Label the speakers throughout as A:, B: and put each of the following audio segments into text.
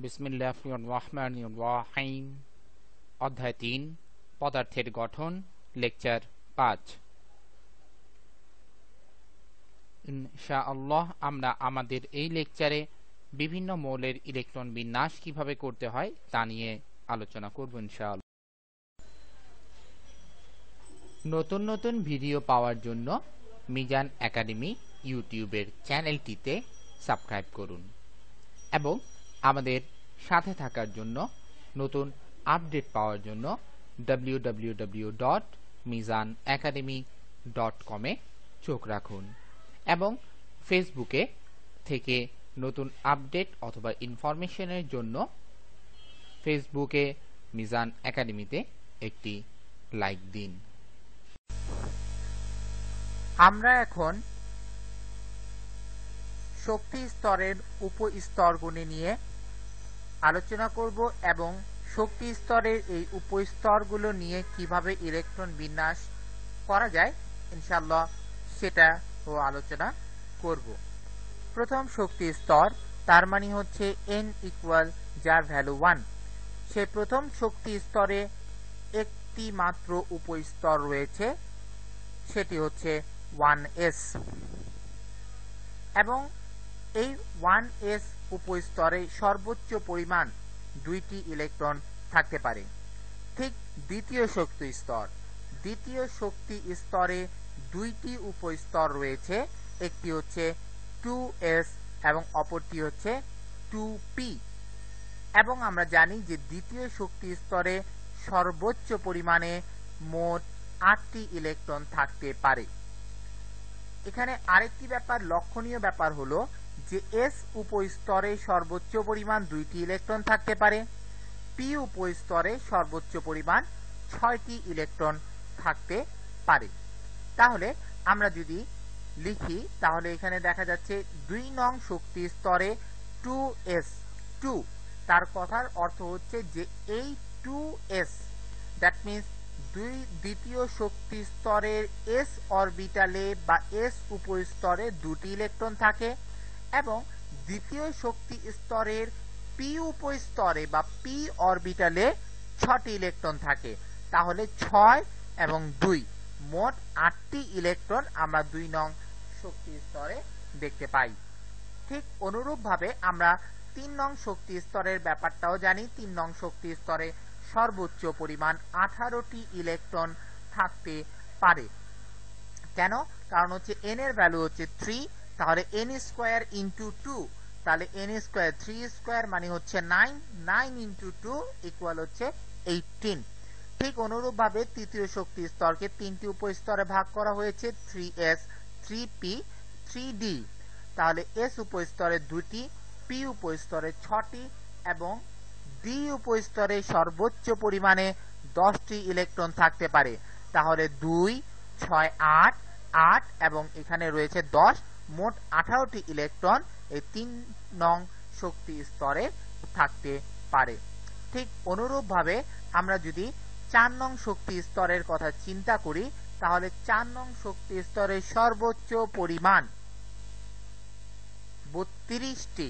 A: বিসমিল্লাহির রহমানির রহিম। অধ্যায় ৩ পদার্থের গঠন, লেকচার ৫। ইনশাআল্লাহ আমরা আমাদের এই লেকচারে বিভিন্ন মৌলের ইলেকট্রন বিন্যাস কিভাবে করতে হয় তা নিয়ে আলোচনা করব ইনশাআল্লাহ। নতুন নতুন ভিডিও পাওয়ার জন্য মিজান একাডেমি ইউটিউবের চ্যানেলটিতে সাবস্ক্রাইব করুন এবং আমাদের সাথে থাকার জন্য নতুন আপডেট পাওয়ার জন্য www.mizanacademy.com এ চোখ রাখুন এবং ফেসবুকে থেকে নতুন আপডেট অথবা ইনফরমেশনের জন্য ফেসবুকে মিজান একাডেমিতে একটি লাইক দিন।
B: আমরা এখন শক্তি স্তরের উপস্তরগুলি নিয়ে আলোচনা করব এবং শক্তি স্তরের এই উপস্তরগুলো নিয়ে কিভাবে ইলেকট্রন বিন্যাস করা যায় ইনশাআল্লাহ সেটাও আলোচনা করব। প্রথম শক্তি স্তর, তার মানে হচ্ছে n ইকুয়াল যার ভ্যালু 1। সেই প্রথম শক্তি স্তরে একটি মাত্র উপস্তর রয়েছে, সেটি হচ্ছে 1s এবং এই 1s উপস্তরে সর্বোচ্চ পরিমাণ 2টি ইলেকট্রন থাকতে পারে। ঠিক দ্বিতীয় শক্তি স্তর, দ্বিতীয় শক্তি স্তরে 2টি উপস্তর রয়েছে, একটি হচ্ছে 2s এবং অপরটি হচ্ছে 2p এবং আমরা জানি যে দ্বিতীয় শক্তি স্তরে সর্বোচ্চ পরিমাণে মোট 8টি ইলেকট্রন থাকতে পারে। এখানে আরেকটি ব্যাপার, লক্ষণীয় ব্যাপার হলো যে s উপস্তরে সর্বোচ্চ পরিমাণ 2টি ইলেকট্রন থাকতে পারে, p উপস্তরে সর্বোচ্চ পরিমাণ 6টি ইলেকট্রন থাকতে পারে। তাহলে আমরা যদি লিখি তাহলে এখানে দেখা যাচ্ছে 2 নং শক্তি স্তরে 2s2, তার কথার অর্থ হচ্ছে যে এই 2s দ্যাট মিন্স দ্বিতীয় শক্তি স্তরের s অরবিটালে বা s উপস্তরে 2টি ইলেকট্রন থাকে এবং দ্বিতীয় শক্তি স্তরের p উপস্তরে বা p অরবিটালে 6টি ইলেকট্রন থাকে। তাহলে 6 এবং 2 মোট 8টি ইলেকট্রন আমরা 2 নং শক্তি স্তরে দেখতে পাই। ঠিক অনুরূপভাবে আমরা 3 নং শক্তি স্তরের ব্যাপারটাও জানি। 3 নং শক্তি স্তরে সর্বোচ্চ পরিমাণ 18টি ইলেকট্রন থাকতে পারে। কেন? কারণ হচ্ছে n এর ভ্যালু হচ্ছে 3, তাহলে n স্কয়ার ইনটু 2, তাহলে n স্কয়ার 3 স্কয়ার মানে হচ্ছে 9, 9 ইনটু 2 ইকুয়াল হচ্ছে 18। ঠিক অনুরূপভাবে তৃতীয় শক্তি স্তরকে 3টি উপস্তরে ভাগ করা হয়েছে, 3s, 3p, 3d। তাহলে s উপস্তরে 2টি, p উপস্তরে 6টি এবং d উপস্তরে সর্বোচ্চ পরিমাণে 10টি ইলেকট্রন থাকতে পারে। তাহলে 2, 6, 8, 8 এবং এখানে রয়েছে 10, মোট 18টি ইলেকট্রন এই 3 নং শক্তি স্তরে থাকতে পারে। ঠিক অনুরূপভাবে আমরা যদি 4 নং শক্তি স্তরের কথা চিন্তা করি তাহলে 4 নং শক্তি স্তরে সর্বোচ্চ পরিমাণ 32টি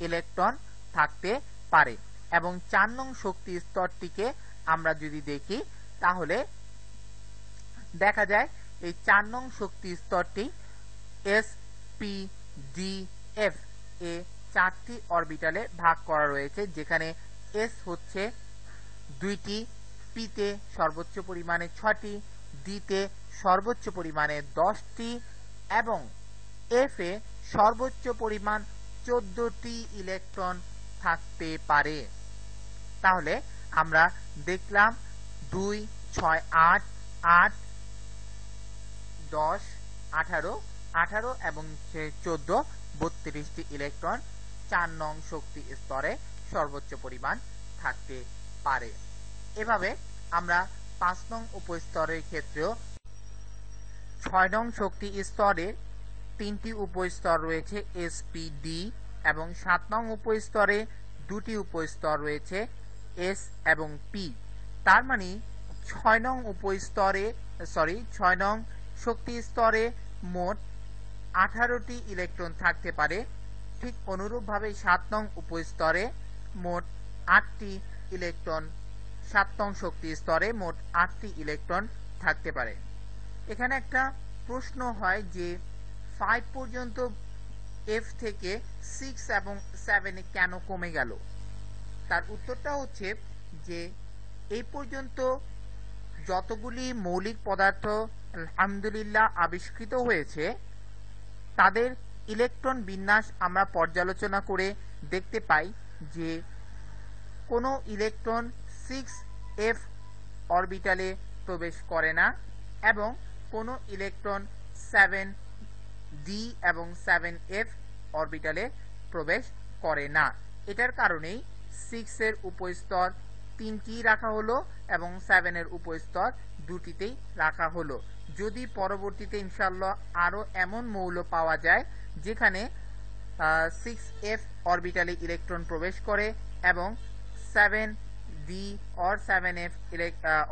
B: ইলেকট্রন থাকতে পারে এবং 4 নং শক্তি স্তরটিকে আমরা যদি দেখি তাহলে দেখা যায় এই 4 নং শক্তি স্তরটি s p d f এ 4টি অরবিটালে ভাগ করা রয়েছে, যেখানে s হচ্ছে 2টি, p তে সর্বোচ্চ পরিমাণে 6টি, d তে সর্বোচ্চ পরিমাণে 10টি এবং f এ সর্বোচ্চ পরিমাণ 14টি ইলেকট্রন থাকতে পারে। তাহলে আমরা দেখলাম 2, 6, 8, 8, 10, 18, 18 এবং 14, 32টি ইলেকট্রন 4 নং শক্তি স্তরে সর্বোচ্চ পরিমাণ থাকতে পারে। এভাবে আমরা 5 নং উপস্তরের ক্ষেত্রেও 6 নং শক্তি স্তরে 3টি উপস্তর রয়েছে SPD এবং 7 নং উপস্তরে 2টি উপস্তর রয়েছে S এবং P। তার মানে 6 নং শক্তি স্তরে মোট 18টি ইলেকট্রন থাকতে পারে। ঠিক অনুরূপভাবে 7 নং উপস্তরে মোট 8টি ইলেকট্রন, 7 নং শক্তি স্তরে মোট 8টি ইলেকট্রন থাকতে পারে। এখানে একটা প্রশ্ন হয় যে 5 পর্যন্ত F থেকে 6 এবং 7 কেন কমে গেল? তার উত্তরটা হচ্ছে যে এই পর্যন্ত যতগুলি মৌলিক পদার্থ আলহামদুলিল্লাহ আবিষ্কৃত হয়েছে তাদের ইলেকট্রন বিন্যাস আমরা পর্যালোচনা করে দেখতে পাই যে কোনো ইলেকট্রন 6f অরবিটালে প্রবেশ করে না এবং কোনো ইলেকট্রন 7d এবং 7f অরবিটালে প্রবেশ করে না। এটার কারণেই 6 এর উপস্তর 3টি রাখা হলো এবং 7 এর উপস্তর 2টিতেই রাখা হলো। যদি পরবর্তীতে ইনশাআল্লাহ আরো এমন মৌল পাওয়া যায় যেখানে 6f অরবিটালে ইলেকট্রন প্রবেশ করে এবং 7d or 7f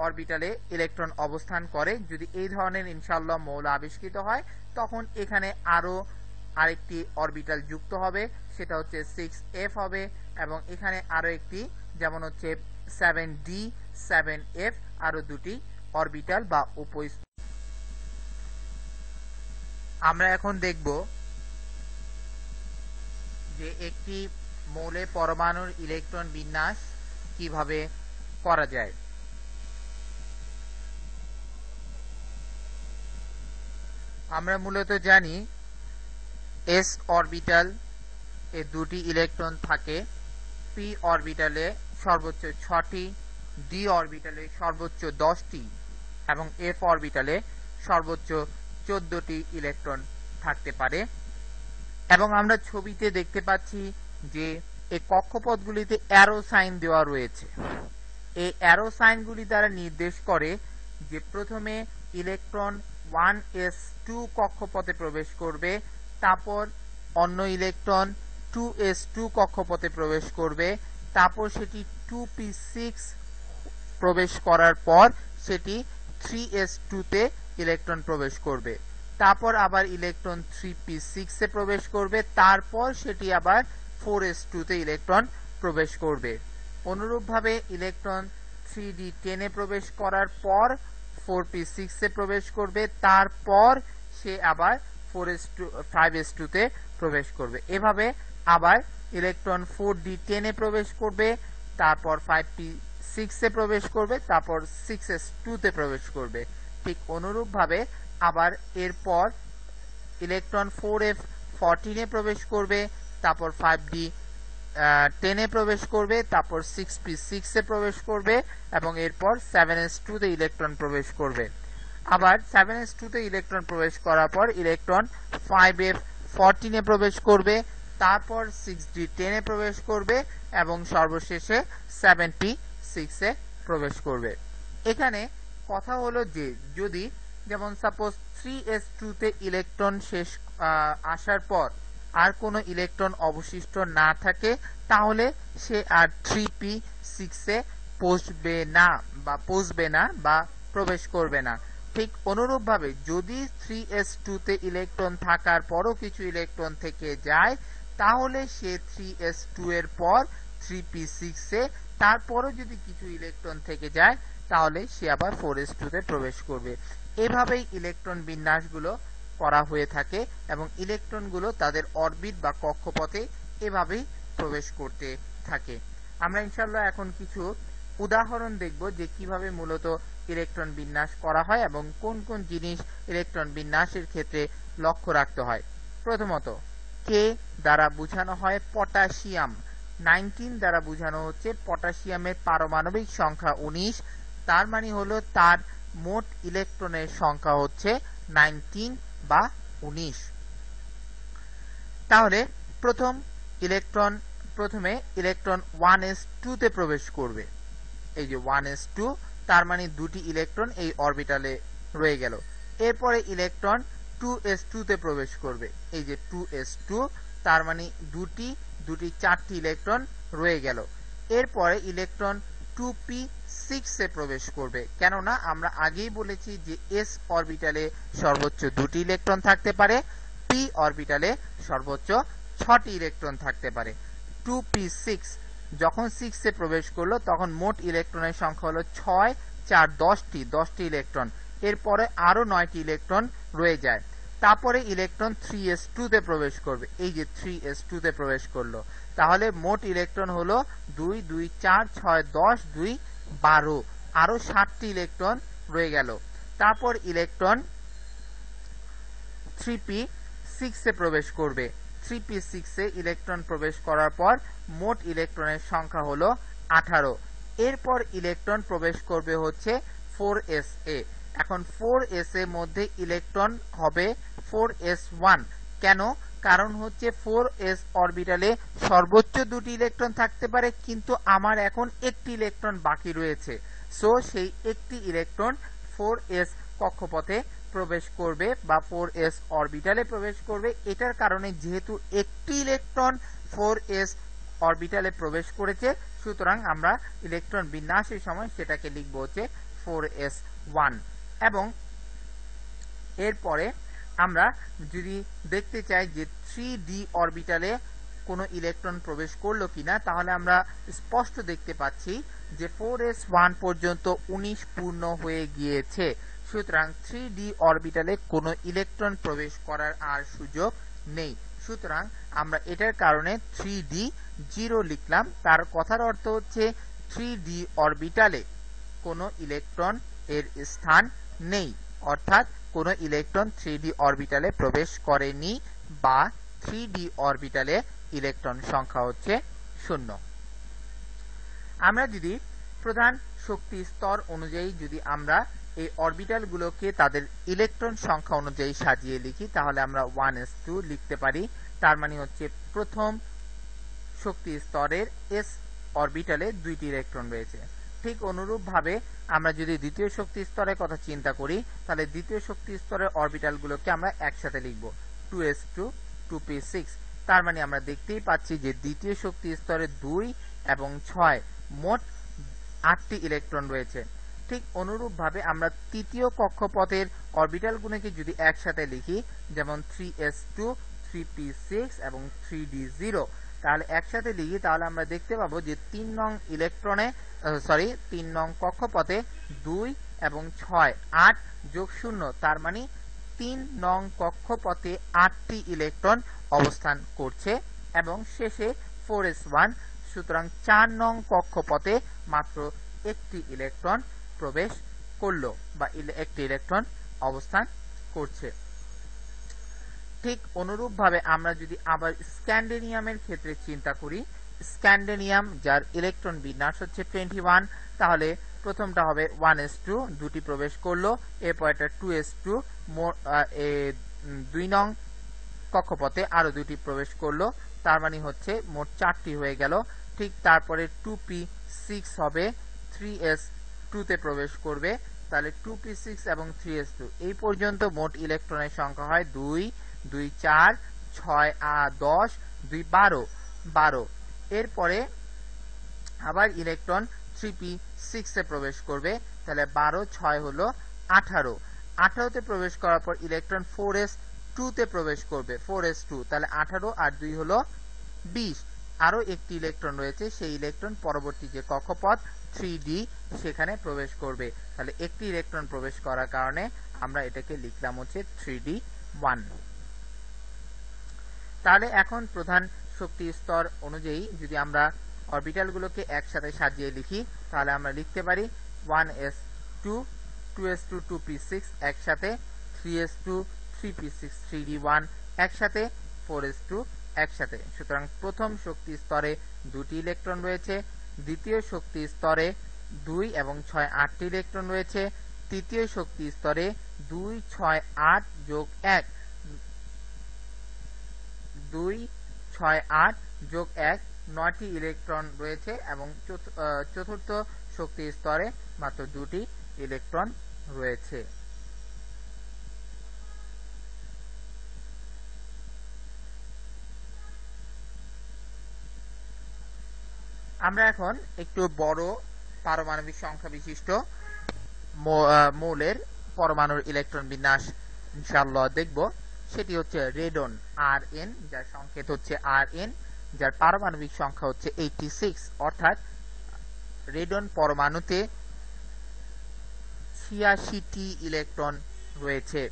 B: অরবিটালে ইলেকট্রন অবস্থান করে, যদি এই ধরনের ইনশাআল্লাহ মৌল আবিষ্কৃত হয় তখন এখানে আরো আরেকটি অরবিটাল যুক্ত হবে, সেটা হচ্ছে 6f হবে এবং এখানে আরো একটি যেমন হচ্ছে 7d 7f আরো দুটি অরবিটাল বা উপস্তর। আমরা এখন দেখব যে একটি মৌলের পরমাণুর ইলেকট্রন বিন্যাস কিভাবে করা যায়। আমরা মূলত জানি s অরবিটাল এ দুটি ইলেকট্রন থাকে, p অরবিটালে সর্বোচ্চ 6টি, d অরবিটালে সর্বোচ্চ 10টি এবং f অরবিটালে সর্বোচ্চ 14টি ইলেকট্রন থাকতে পারে। এবং আমরা ছবিতে দেখতে পাচ্ছি যে এই কক্ষপথগুলিতে অ্যারো সাইন দেওয়া রয়েছে। এই অ্যারো সাইনগুলি দ্বারা নির্দেশ করে যে প্রথমে ইলেকট্রন 1s2 কক্ষপথে প্রবেশ করবে, তারপর অন্য ইলেকট্রন 2s2 কক্ষপথে প্রবেশ করবে, তারপর সেটি 2p6 প্রবেশ করার পর সেটি 3s2 তে ইলেকট্রন প্রবেশ করবে, তারপর আবার ইলেকট্রন 3p6 এ প্রবেশ করবে, তারপর সেটি আবার 4s2 তে ইলেকট্রন প্রবেশ করবে। অনুরূপভাবে ইলেকট্রন 3d10 এ প্রবেশ করার পর 4p6 এ প্রবেশ করবে, তারপর সে আবার 5s2 তে প্রবেশ করবে। এভাবে আবার ইলেকট্রন 4d10 এ প্রবেশ করবে, তারপর 5p6 এ প্রবেশ করবে, তারপর 6s2 তে প্রবেশ করবে। ঠিক অনুরূপভাবে আবার এরপর ইলেকট্রন 4f14 এ প্রবেশ করবে, তারপর 5d10 এ প্রবেশ করবে, তারপর 6p6 এ প্রবেশ করবে এবং এরপর 7s2 তে ইলেকট্রন প্রবেশ করবে। আবার 7s2 তে ইলেকট্রন প্রবেশ করার পর ইলেকট্রন 5f14 এ প্রবেশ করবে, তারপর 6d10 এ প্রবেশ করবে এবং সর্বশেষে 7p6 এ প্রবেশ করবে। এখানে কথা হলো যে যদি যেমন সাপোজ 3s2 তে ইলেকট্রন শেষ আসার পর আর কোনো ইলেকট্রন অবশিষ্ট না থাকে তাহলে সে আর 3p6 এ পৌঁছবে না বা প্রবেশ করবে না। ঠিক অনুরূপভাবে যদি 3s2 তে ইলেকট্রন থাকার পরও কিছু ইলেকট্রন থেকে যায় তাহলে সে 3s2 এর পর 3p6 এ, তারপরও যদি কিছু ইলেকট্রন থেকে যায় তাহলে সে আবার 4s2 তে প্রবেশ করবে। এভাবেই ইলেকট্রন বিন্যাসগুলো করা হয়ে থাকে এবং ইলেকট্রনগুলো তাদের অরবিট বা কক্ষপথে এভাবেই প্রবেশ করতে থাকে। আমরা ইনশাআল্লাহ এখন কিছু উদাহরণ দেখব যে কিভাবে মূলত ইলেকট্রন বিন্যাস করা হয় এবং কোন কোন জিনিস ইলেকট্রন বিন্যাসের ক্ষেত্রে লক্ষ্য রাখতে হয়। প্রথমত কে দ্বারা বোঝানো হয় পটাশিয়াম। 19 দ্বারা বোঝানো হচ্ছে পটাশিয়ামের পারমাণবিক সংখ্যা 19, তার মানে হলো তার মোট ইলেকট্রনের সংখ্যা হচ্ছে 19 বা 19। তাহলে প্রথমে ইলেকট্রন 1s2 তে প্রবেশ করবে, এই যে 1s2, তার মানে দুটি ইলেকট্রন এই অরবিটালে রয়ে গেল। এরপরে ইলেকট্রন 2s2 তে প্রবেশ করবে, এই যে 2s2, তার মানে দুটি 4টি ইলেকট্রন রয়ে গেল। এরপরে ইলেকট্রন 2p6 এ প্রবেশ করবে, কেননা আমরা আগেই বলেছি যে s অরবিটালে সর্বোচ্চ 2টি ইলেকট্রন থাকতে পারে, p অরবিটালে সর্বোচ্চ 6টি ইলেকট্রন থাকতে পারে। 2p6 যখন 6 এ প্রবেশ করলো তখন মোট ইলেকট্রনের সংখ্যা হলো 6 4 10টি ইলেকট্রন। এরপরে আরো 9টি ইলেকট্রন রয়ে যায়। তারপরে ইলেকট্রন 3s2 তে প্রবেশ করবে, এই যে 3s2 তে প্রবেশ করলো। তাহলে মোট ইলেকট্রন হলো 2 2 4 6 10 2 12, আরো 7টি ইলেকট্রন রয়ে গেল। তারপর ইলেকট্রন 3p6 এ প্রবেশ করবে। 3p6 এ ইলেকট্রন প্রবেশ করার পর মোট ইলেকট্রনের সংখ্যা হলো 18। এরপর ইলেকট্রন প্রবেশ করবে হচ্ছে 4s এ। এখন 4s এর মধ্যে ইলেকট্রন হবে 4s1। কেন? কারণ হচ্ছে 4s অরবিটালে সর্বোচ্চ 2টি ইলেকট্রন থাকতে পারে, কিন্তু আমার এখন একটি ইলেকট্রন বাকি রয়েছে। সো সেই একটি ইলেকট্রন 4s কক্ষপথে প্রবেশ করবে বা 4s অরবিটালে প্রবেশ করবে। এটার কারণে যেহেতু একটি ইলেকট্রন 4s অরবিটালে প্রবেশ করেছে, সুতরাং আমরা ইলেকট্রন বিন্যাসের সময় সেটাকে লিখব হচ্ছে 4s1। এবং এরপরে আমরা যদি দেখতে চাই যে 3d অরবিটালে কোনো ইলেকট্রন প্রবেশ করলো কিনা, তাহলে আমরা স্পষ্ট দেখতে পাচ্ছি যে 4s1 পর্যন্ত 19 পূর্ণ হয়ে গিয়েছে। সুতরাং 3d অরবিটালে কোনো ইলেকট্রন প্রবেশ করার আর সুযোগ নেই। সুতরাং আমরা এটার কারণে 3d 0 লিখলাম। তার কথার অর্থ হচ্ছে 3d অরবিটালে কোনো ইলেকট্রন এর স্থান নেই, অর্থাৎ কোনো ইলেকট্রন 3d অরবিটালে প্রবেশ করেনি, বা 3d অরবিটালে ইলেকট্রন সংখ্যা হচ্ছে 0। আমরা যদি প্রধান শক্তি স্তর অনুযায়ী যদি আমরা এই অরবিটাল গুলোকে তাদের ইলেকট্রন সংখ্যা অনুযায়ী সাজিয়ে লিখি, তাহলে আমরা 1s2 লিখতে পারি। তার মানে হচ্ছে প্রথম শক্তি স্তরের s অরবিটালে 2টি ইলেকট্রন রয়েছে। ঠিক অনুরূপ ভাবে আমরা যদি দ্বিতীয় শক্তি স্তরের কথা চিন্তা করি, তাহলে দ্বিতীয় শক্তি স্তরের অরবিটাল গুলোকে আমরা একসাথে লিখব 2s2 2p6। তার মানে আমরা দেখতেই পাচ্ছি যে দ্বিতীয় শক্তি স্তরে 2 এবং 6 মোট 8টি ইলেকট্রন রয়েছে। ঠিক অনুরূপ ভাবে আমরা তৃতীয় কক্ষপথের অরবিটাল গুলোকে যদি একসাথে লিখি, যেমন 3s2 3p6 এবং 3d0, তাহলে একসাথে লিখি, তাহলে আমরা দেখতে পাবো যে 3 নং কক্ষপথে 2 এবং 6 8 যোগ 0, তার মানে 3 নং কক্ষপথে 8টি ইলেকট্রন অবস্থান করছে। এবং শেষে 4s1, সুতরাং 4 নং কক্ষপথে মাত্র একটি ইলেকট্রন প্রবেশ করলো বা একটি ইলেকট্রন অবস্থান করছে। ঠিক অনুরূপ ভাবে আমরা যদি আবার স্ক্যান্ডিনিয়ামের ক্ষেত্রে চিন্তা করি, স্ক্যান্ডিনিয়াম যার ইলেকট্রন বিন্যাস হচ্ছে 21, তাহলে প্রথমটা হবে 1s2, 2টি প্রবেশ করলো। এরপর এটা 2s2, 2 নং কক্ষপথে আরো 2টি প্রবেশ করলো, তার মানে হচ্ছে মোট 4টি হয়ে গেল। ঠিক তারপরে 2p6 হবে 3s2 তে প্রবেশ করবে, তাহলে 2p6 এবং 3s2 এই পর্যন্ত মোট ইলেকট্রনের সংখ্যা হয় 2 2 4 6 10 2 12। এরপরে আবার ইলেকট্রন 3p6 এ প্রবেশ করবে, তাহলে 12 6 হলো 18। 18 তে প্রবেশ করার পর ইলেকট্রন 4s2 তে প্রবেশ করবে, 4s2, তাহলে 18 আর 2 হলো 20। আরো একটি ইলেকট্রন রয়েছে, সেই ইলেকট্রন পরবর্তী যে কক্ষপথ 3d সেখানে প্রবেশ করবে। তাহলে একটি ইলেকট্রন প্রবেশ করার কারণে আমরা এটাকে লিখলাম হচ্ছে 3d1। তাহলে এখন প্রধান শক্তি স্তর অনুযায়ী যদি আমরা অরবিটাল গুলোকে একসাথে সাজিয়ে লিখি, তাহলে আমরা লিখতে পারি 1s2 2s2 2p6 একসাথে, 3s2 3p6 3d1 একসাথে, 4s2 একসাথে। সুতরাং প্রথম শক্তি স্তরে 2টি ইলেকট্রন রয়েছে, দ্বিতীয় শক্তি স্তরে 2 এবং 6 8টি ইলেকট্রন রয়েছে, তৃতীয় শক্তি স্তরে 2 6 8 যোগ 1 2 6 8 যোগ 1 9টি ইলেকট্রন রয়েছে, এবং চতুর্থ শক্তি স্তরে মাত্র 2টি ইলেকট্রন রয়েছে। আমরা এখন একটু বড় পারমাণবিক সংখ্যা বিশিষ্ট মৌলের পরমাণুর ইলেকট্রন বিন্যাস ইনশাআল্লাহ দেখব। সেটি হচ্ছে রেডন, Rn, যার সংকেত হচ্ছে Rn। যার পারমাণবিক সংখ্যা হচ্ছে 86, অর্থাৎ রেডন পরমাণুতে 86টি ইলেকট্রন রয়েছে।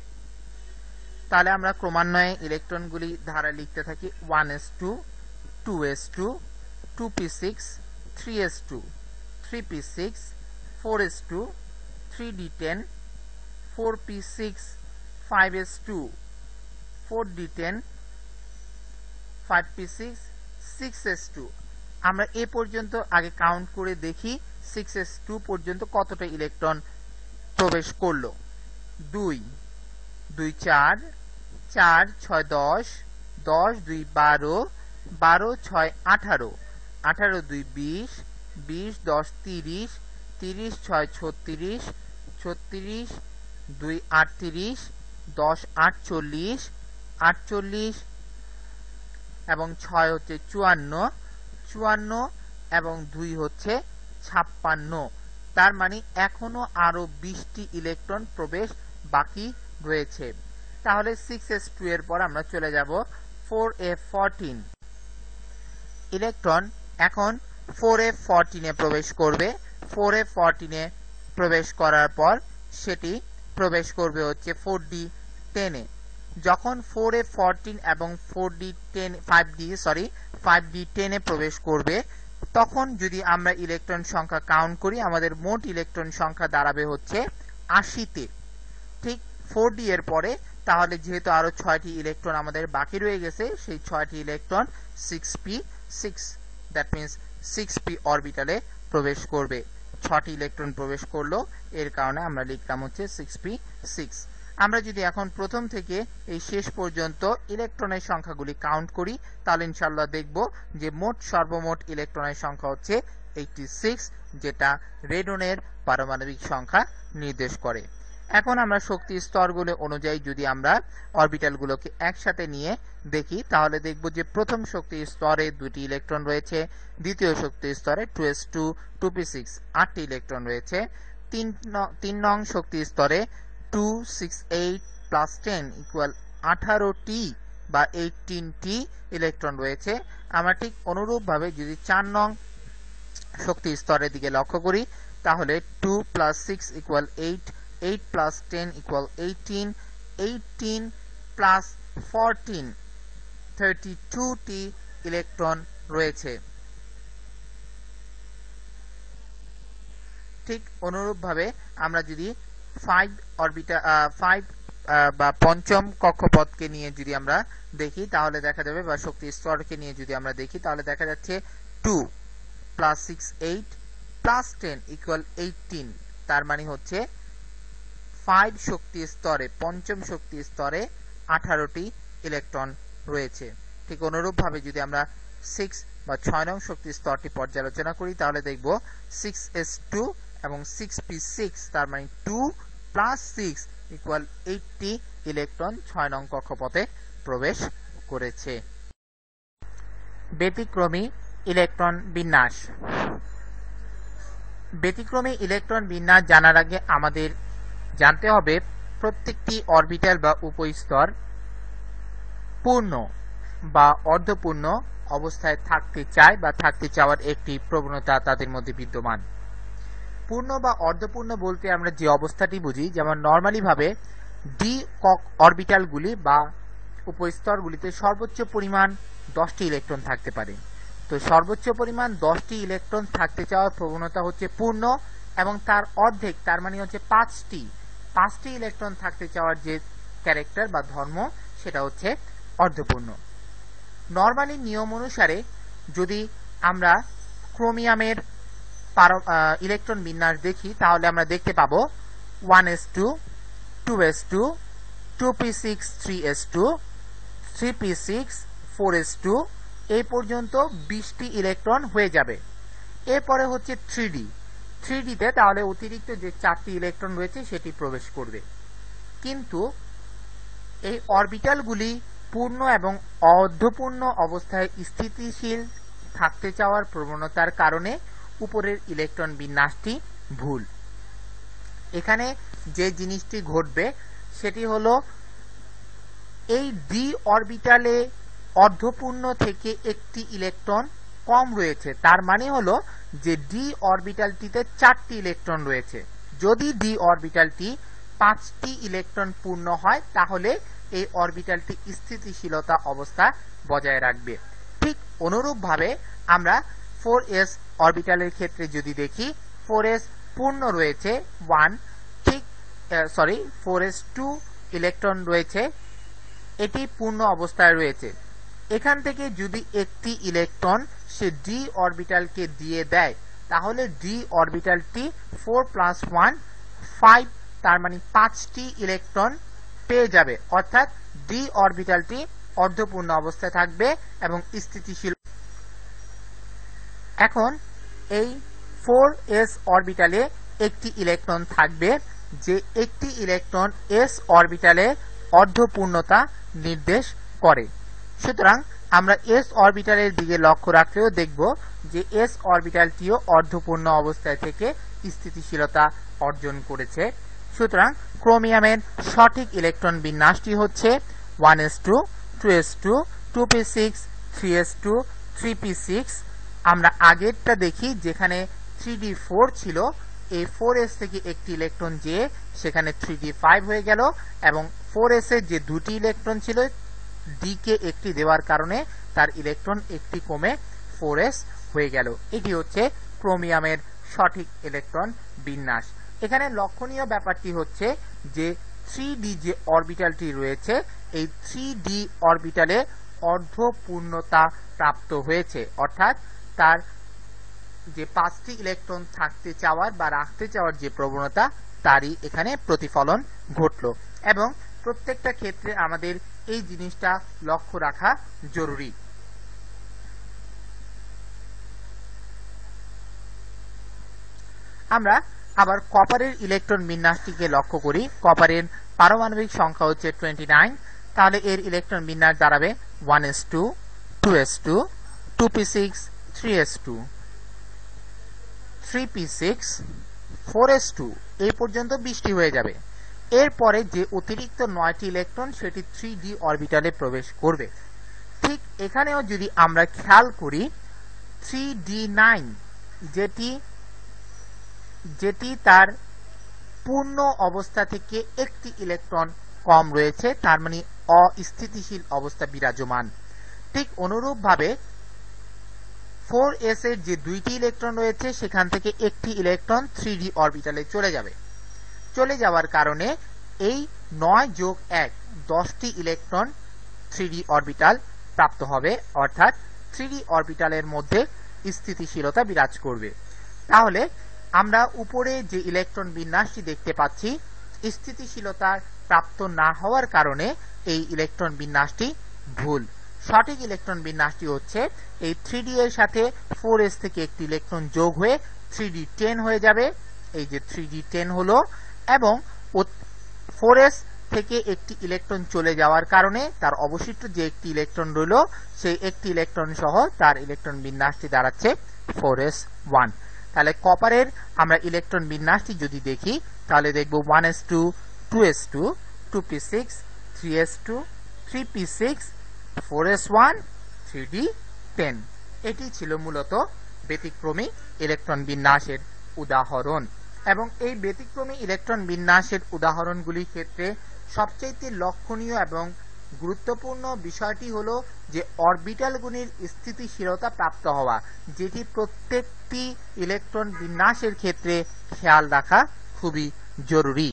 B: তাহলে আমরা ক্রমান্বয়ে ইলেকট্রনগুলি ধারা লিখতে থাকি 1s2, 2s2, 2p6, 3s2, 3p6, 4s2, 3d10, 4p6, 5s2, 4d10, 5p6, 6s2। আমরা এ পর্যন্ত আগে কাউন্ট করে দেখি 6s2 পর্যন্ত কতটা ইলেকট্রন প্রবেশ করলো। 2, 2 4, 4 6 10, 10 2 12, 12 6 18, 18 2 20, 20 10 30, 30 6 36, 36 2 38, 10 8 40, 48 এবং 6 হচ্ছে 54, 54 এবং 2 হচ্ছে 56। তার মানে এখনো আরো 20টি ইলেকট্রন প্রবেশ বাকি রয়েছে। তাহলে 6s2 এর পর আমরা চলে যাব 4f14। ইলেকট্রন এখন 4f14 এ প্রবেশ করবে। 4f14 এ প্রবেশ করার পর সেটি প্রবেশ করবে হচ্ছে 4d10 এ। যখন 4f14 এবং 5d10 এ প্রবেশ করবে, তখন যদি আমরা ইলেকট্রন সংখ্যা কাউন্ট করি, আমাদের মোট ইলেকট্রন সংখ্যা দাঁড়াবে হচ্ছে 80-তে। ঠিক 4d এর পরে তাহলে যেহেতু আরো 6টি ইলেকট্রন আমাদের বাকি রয়ে গেছে, সেই 6টি electron 6p6, that means 6p অরবিটালে প্রবেশ করবে। 6টি ইলেকট্রন প্রবেশ করলো, এর কারণে আমরা লিখলাম হচ্ছে 6p6। আমরা যদি এখন প্রথম থেকে এই শেষ পর্যন্ত ইলেকট্রনের সংখ্যাগুলি কাউন্ট করি, তাহলে ইনশাআল্লাহ দেখব যে সর্বমোট ইলেকট্রনের সংখ্যা হচ্ছে 86, যেটা রেডনের পারমাণবিক সংখ্যা নির্দেশ করে। এখন আমরা শক্তি স্তরগুলো অনুযায়ী যদি আমরা অরবিটালগুলোকে একসাথে নিয়ে দেখি, তাহলে দেখব যে প্রথম শক্তি স্তরে 2টি ইলেকট্রন রয়েছে, দ্বিতীয় শক্তি স্তরে 2s2, 2p6 8টি ইলেকট্রন রয়েছে, 3 নং শক্তি স্তরে 2 6 8 প্লাস 10 ইকুয়াল 18টি বা 18টি ইলেকট্রন রয়েছে। আমরা ঠিক অনুরূপভাবে যদি 4 নং শক্তি স্তরের দিকে লক্ষ্য করি, তাহলে 2 plus 6 equal 8, 8 plus 10 equal 18, 18 plus 14, 32টি ইলেকট্রন রয়েছে। ঠিক অনুরূপভাবে আমরা যদি 5 বা পঞ্চম কক্ষপথকে নিয়ে যদি আমরা দেখি, তাহলে দেখা যাবে, বা শক্তি স্তরকে নিয়ে যদি আমরা দেখি, তাহলে দেখা যাচ্ছে 2 plus 6 8 plus 10 equal 18। তার মানে হচ্ছে 5 শক্তি স্তরে, পঞ্চম শক্তি স্তরে 18টি ইলেকট্রন রয়েছে। ঠিক অনুরূপভাবে যদি আমরা 6 বা 6 নং শক্তি স্তরটি পর্যালোচনা করি, তাহলে দেখব 6s2 এবং 6p6, তার মানে 2 প্লাস 6 ইকুয়াল 8টি ইলেকট্রন 6 নং কক্ষপথে প্রবেশ করেছে। ব্যতিক্রমী ইলেকট্রন বিন্যাস। ব্যতিক্রমী ইলেকট্রন বিন্যাস জানার আগে আমাদের জানতে হবে প্রত্যেকটি অরবিটাল বা উপস্তর পূর্ণ বা অর্ধপূর্ণ অবস্থায় থাকতে চায় বা থাকতে চাওয়ার একটি প্রবণতা তাদের মধ্যে বিদ্যমান। পূর্ণ বা অর্ধপূর্ণ বলতে আমরা যে অবস্থাটি বুঝি, যেমন নরমালি ভাবে ডি অরবিটালগুলি বা উপস্তরগুলিতে সর্বোচ্চ পরিমাণ 10টি ইলেকট্রন থাকতে পারে। তো সর্বোচ্চ পরিমাণ 10টি ইলেকট্রন থাকতে চাওয়ার প্রবণতা হচ্ছে পূর্ণ, এবং তার অর্ধেক, তার মানে হচ্ছে 5টি ইলেকট্রন থাকতে চাওয়ার যে ক্যারেক্টার বা ধর্ম, সেটা হচ্ছে অর্ধপূর্ণ। নরমালি নিয়ম অনুসারে যদি আমরা ক্রোমিয়ামের ইলেকট্রন বিন্যাস দেখি, তাহলে আমরা দেখতে পাবো 1s2, 2s2, 2p6 3s2, 3p6 4s2, এই পর্যন্ত 20টি ইলেকট্রন হয়ে যাবে। এরপরে হচ্ছে 3d-তে তাহলে অতিরিক্ত যে 4টি ইলেকট্রন রয়েছে সেটি প্রবেশ করবে। কিন্তু এই অরবিটালগুলি পূর্ণ এবং অর্ধপূর্ণ অবস্থায় স্থিতিশীল থাকতে চাওয়ার প্রবণতার কারণে উপরের ইলেকট্রন বিন্যাসটি ভুল। এখানে যে জিনিসটি ঘটবে সেটি হলো, এই ডি অরবিটালে অর্ধপূর্ণ থেকে একটি ইলেকট্রন কম রয়েছে, তার মানে হলো যে ডি অরবিটালটিতে 4টি ইলেকট্রন রয়েছে। যদি ডি অরবিটালটি 5টি ইলেকট্রন পূর্ণ হয় তাহলে এই অরবিটালটি স্থিতিশীলতা অবস্থা বজায় রাখবে। ঠিক অনুরূপভাবে আমরা 4s অরবিটালের ক্ষেত্রে যদি দেখি, 4s পূর্ণ রয়েছে 4s 2 ইলেকট্রন রয়েছে, এটি পূর্ণ অবস্থায় রয়েছে। এখান থেকে যদি একটি ইলেকট্রন সে ডি অরবিটালকে দিয়ে দেয় তাহলে ডি অরবিটালটি 4 + 1 5, তার মানে 5টি ইলেকট্রন পেয়ে যাবে, অর্থাৎ ডি অরবিটালটি অর্ধপূর্ণ অবস্থায় থাকবে এবং স্থিতিশীল। এখন এই 4s অরবিটালে একটি ইলেকট্রন থাকবে, যে একটি ইলেকট্রন s অরবিটালে অর্ধপূর্ণতা নির্দেশ করে। সুতরাং আমরা s অরবিটালের দিকে লক্ষ্য রাখলেও দেখব যে s অরবিটালটিও অর্ধপূর্ণ অবস্থায় থেকে স্থিতিশীলতা অর্জন করেছে। সুতরাং ক্রোমিয়ামের সঠিক ইলেকট্রন বিন্যাসটি হচ্ছে 1s2 2s2 2p6 3s2 3p6। আমরা আগেরটা দেখি যেখানে 3d4 ছিল, এই 4s থেকে একটি ইলেকট্রন যেয়ে সেখানে 3d5 হয়ে গেল এবং 4s এর যে দুটি ইলেকট্রন ছিল d কে একটি দেওয়ার কারণে তার ইলেকট্রন একটি কমে 4s হয়ে গেল। এটি হচ্ছে ক্রোমিয়ামের সঠিক ইলেকট্রন বিন্যাস। এখানে লক্ষণীয় ব্যাপারটি হচ্ছে যে 3d যে অরবিটালটি রয়েছে, এই 3d অরবিটালে অর্ধপূর্ণতা প্রাপ্ত হয়েছে, অর্থাৎ তার যে 5টি ইলেকট্রন থাকতে চাওয়ার বা রাখতে চাওয়ার যে প্রবণতা তারই এখানে প্রতিফলন ঘটল। এবং প্রত্যেকটা ক্ষেত্রে আমাদের এই জিনিসটা লক্ষ্য রাখা জরুরি। আমরা আবার কপারের ইলেকট্রন বিন্যাসটিকে লক্ষ্য করি। কপারের পারমাণবিক সংখ্যা হচ্ছে 29, তাহলে এর ইলেকট্রন বিন্যাস দাঁড়াবে 1s2 2s2 2p6 3s2 3p6 4s2, এই পর্যন্ত 20টি হয়ে যাবে। এরপরে যে অতিরিক্ত 9টি ইলেকট্রন সেটি 3d অরবিটালে প্রবেশ করবে। ঠিক এখানেও যদি আমরা খেয়াল করি 3d9 যেটি তার পূর্ণ অবস্থা থেকে একটি ইলেকট্রন কম রয়েছে, তার মানে অস্থিতিশীল অবস্থা বিরাজমান। ঠিক অনুরূপভাবে 4s এর যে দুইটি ইলেকট্রন রয়েছে সেখান থেকে একটি ইলেকট্রন 3d অরবিটালে চলে যাওয়ার কারণে এই 9 যোগ 1 10টি ইলেকট্রন 3d অরবিটাল প্রাপ্ত হবে, অর্থাৎ 3d অরবিটালের মধ্যে স্থিতিশীলতা বিরাজ করবে। তাহলে আমরা উপরে যে ইলেকট্রন বিন্যাসটি দেখতে পাচ্ছি, স্থিতিশীলতা প্রাপ্ত না হওয়ার কারণে এই ইলেকট্রন বিন্যাসটি ভুল। সঠিক ইলেকট্রন বিন্যাসটি হচ্ছে এই 3d এর সাথে 4s থেকে একটি ইলেকট্রন যোগ হয়ে 3d10 হয়ে যাবে, এই যে 3d10 হলো, এবং 4s থেকে একটি ইলেকট্রন চলে যাওয়ার কারণে তার অবশিষ্ট যে একটি ইলেকট্রন রইল সেই একটি ইলেকট্রন সহ তার ইলেকট্রন বিন্যাসটি দাঁড়াচ্ছে 4s1। তাহলে কপারের আমরা ইলেকট্রন বিন্যাসটি যদি দেখি তাহলে দেখব 1s2 2s2 2p6 3s2 3p6 4s1 3d10। এটি ছিল মূলত ব্যতিক্রমী ইলেকট্রন বিন্যাসের উদাহরণ। এবং এই ব্যতিক্রমী ইলেকট্রন বিন্যাসের উদাহরণগুলির ক্ষেত্রে সবচেয়ে লক্ষণীয় এবং গুরুত্বপূর্ণ বিষয়টি হলো যে অরবিটালগুলির স্থিতিশীলতা প্রাপ্ত হওয়া, যেটি প্রত্যেকটি ইলেকট্রন বিন্যাসের ক্ষেত্রে খেয়াল রাখা খুবই জরুরি।